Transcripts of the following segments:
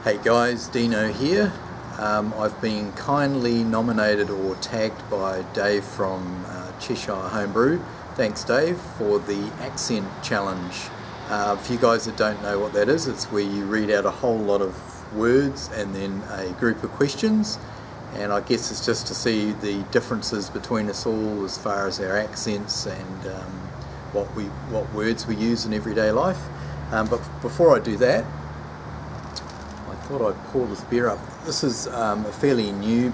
Hey guys, Dino here. I've been kindly nominated or tagged by Dave from Cheshire Homebrew. Thanks Dave for the accent challenge. For you guys that don't know what that is, it's where you read out a whole lot of words and then a group of questions, and I guess it's just to see the differences between us all as far as our accents and what words we use in everyday life. But before I do that, I thought I'd pour this beer up. This is a fairly new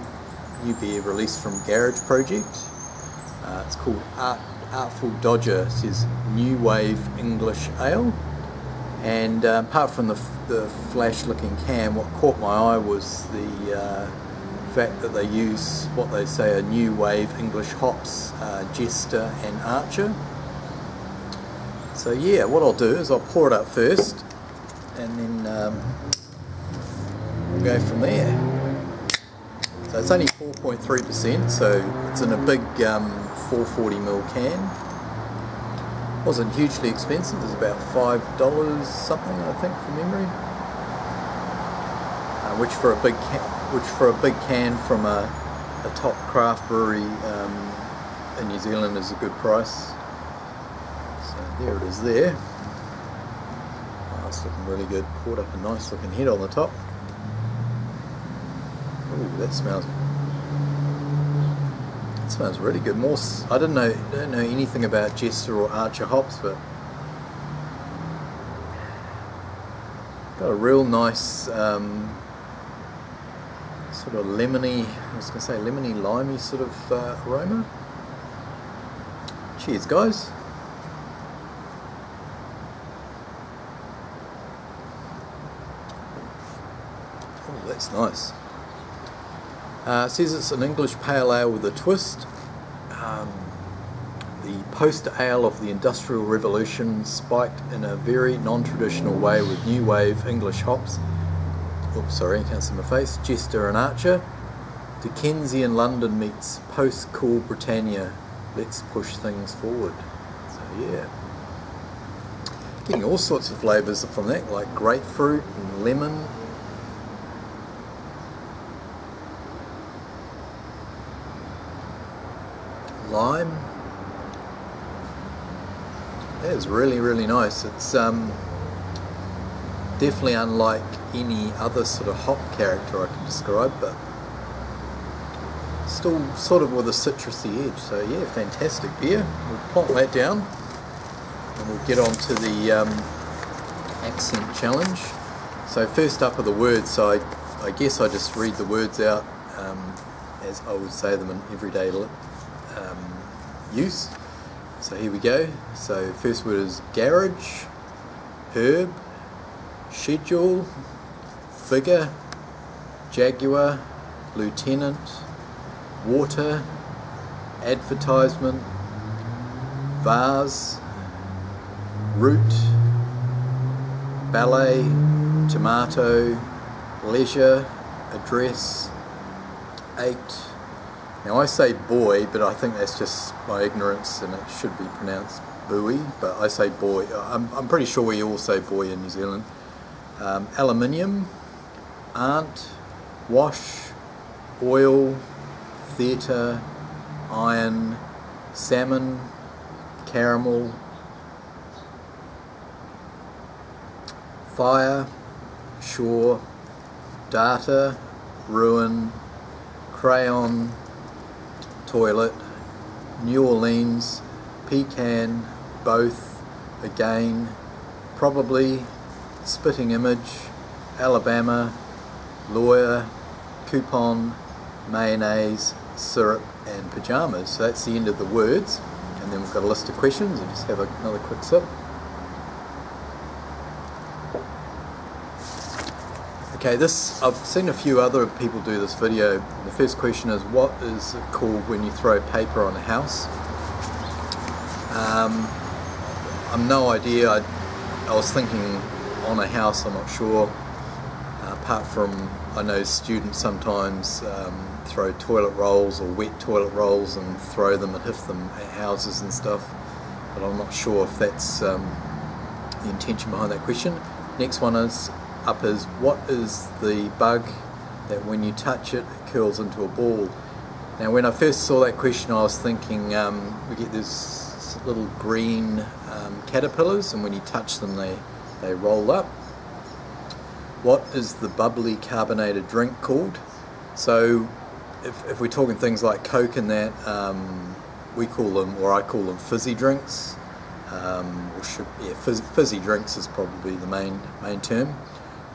beer released from Garage Project. It's called Artful Dodger. It says New Wave English Ale. And apart from the flash looking can, what caught my eye was the fact that they use what they say are new wave English hops, Jester and Archer. So yeah, what I'll do is I'll pour it up first and then we'll go from there. So it's only 4.3%, so it's in a big 440ml can. Wasn't hugely expensive, it was about $5 something I think from memory. Which for a big can from a top craft brewery in New Zealand is a good price. So there it is there. Oh, it's looking really good. Poured up a nice looking head on the top. Ooh, that smells really good. More, I don't know anything about Jester or Archer hops, but got a real nice sort of lemony, I was going to say lemony limey sort of aroma. Cheers guys. Oh, that's nice. It says it's an English pale ale with a twist. The poster ale of the Industrial Revolution, spiked in a very non-traditional way with new wave English hops. Oops, sorry, I can't see my face. Jester and Archer. Dickensian London meets post-cool Britannia. Let's push things forward. So yeah, getting all sorts of flavours from that, like grapefruit and lemon. Lime. That is really, really nice. It's definitely unlike any other sort of hop character I can describe, but still sort of with a citrusy edge. So yeah, fantastic beer. We'll plonk that down and we'll get on to the accent challenge. So first up are the words. So I guess I just read the words out as I would say them in everyday use. So here we go. So first word is garage, herb, schedule, figure, Jaguar, lieutenant, water, advertisement, vase, root, ballet, tomato, leisure, address, 8. Now I say buoy, but I think that's just my ignorance and it should be pronounced buoy, but I say buoy. I'm pretty sure we all say buoy in New Zealand. Aluminium, aunt, wash, oil, theatre, iron, salmon, caramel, fire, shore, data, ruin, crayon, toilet, New Orleans, pecan, both, again, probably, spitting image, Alabama, lawyer, coupon, mayonnaise, syrup and pyjamas. So that's the end of the words, and then we've got a list of questions. I'll just have another quick sip. Okay, I've seen a few other people do this video. The first question is, what is it called when you throw paper on a house? I've no idea. I was thinking on a house, I'm not sure. Apart from, I know students sometimes throw toilet rolls or wet toilet rolls and throw them and hiff them at houses and stuff, but I'm not sure if that's the intention behind that question. Next one is, up is, what is the bug that when you touch it, it curls into a ball? Now when I first saw that question I was thinking we get these little green caterpillars, and when you touch them they roll up. What is the bubbly carbonated drink called? So if we're talking things like Coke and that, we call them, or I call them, fizzy drinks. Fizzy drinks is probably the main term.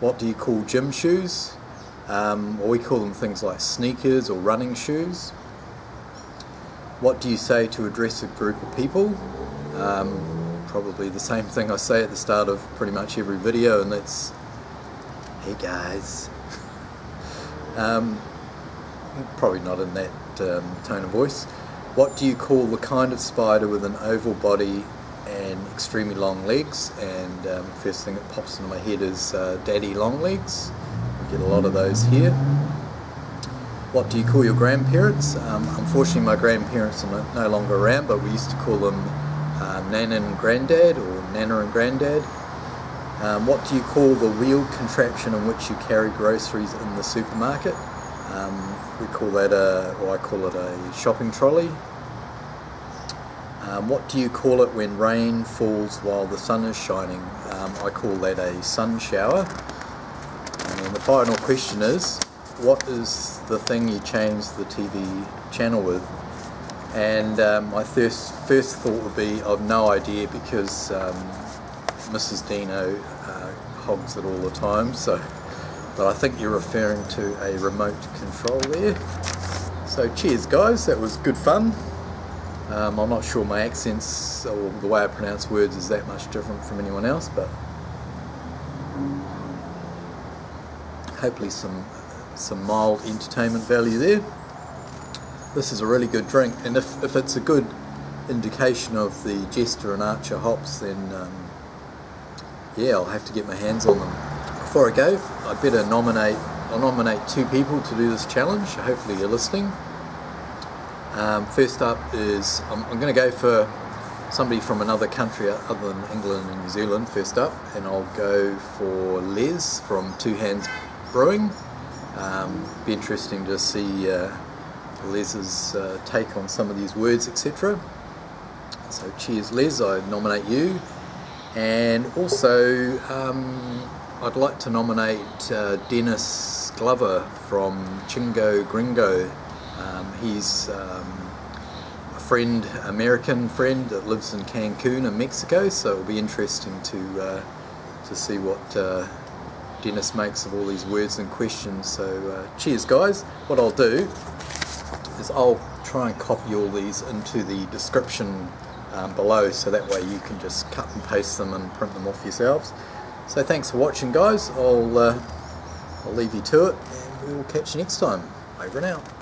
What do you call gym shoes? Or we call them things like sneakers or running shoes. What do you say to address a group of people? Probably the same thing I say at the start of pretty much every video, and that's, hey guys. Probably not in that tone of voice. What do you call the kind of spider with an oval body and extremely long legs? And first thing that pops into my head is daddy long legs. We get a lot of those here. What do you call your grandparents? Unfortunately my grandparents are no longer around, but we used to call them Nana and Granddad, or Nana and Granddad. What do you call the wheeled contraption in which you carry groceries in the supermarket? We call that I call it a shopping trolley. What do you call it when rain falls while the sun is shining? I call that a sun shower. And the final question is, what is the thing you change the TV channel with? And my first thought would be, I've no idea, because Mrs. Dino hogs it all the time. So, but I think you're referring to a remote control there. So cheers guys, that was good fun. I'm not sure my accents or the way I pronounce words is that much different from anyone else, but hopefully some mild entertainment value there. This is a really good drink, and if it's a good indication of the Jester and Archer hops, then yeah, I'll have to get my hands on them. Before I go, I'd better I'll nominate 2 people to do this challenge. Hopefully you're listening. First up is, I'm going to go for somebody from another country other than England and New Zealand first up, and I'll go for Les from Two Hands Brewing. Be interesting to see Les's take on some of these words, etc. So cheers Les, I nominate you. And also I'd like to nominate Dennis Glover from Chingo Gringo. He's a American friend that lives in Cancun in Mexico, so it'll be interesting to see what Dennis makes of all these words and questions. So cheers guys. What I'll do is I'll try and copy all these into the description below, so that way you can just cut and paste them and print them off yourselves. So thanks for watching guys. I'll leave you to it, and we will catch you next time. Over and out.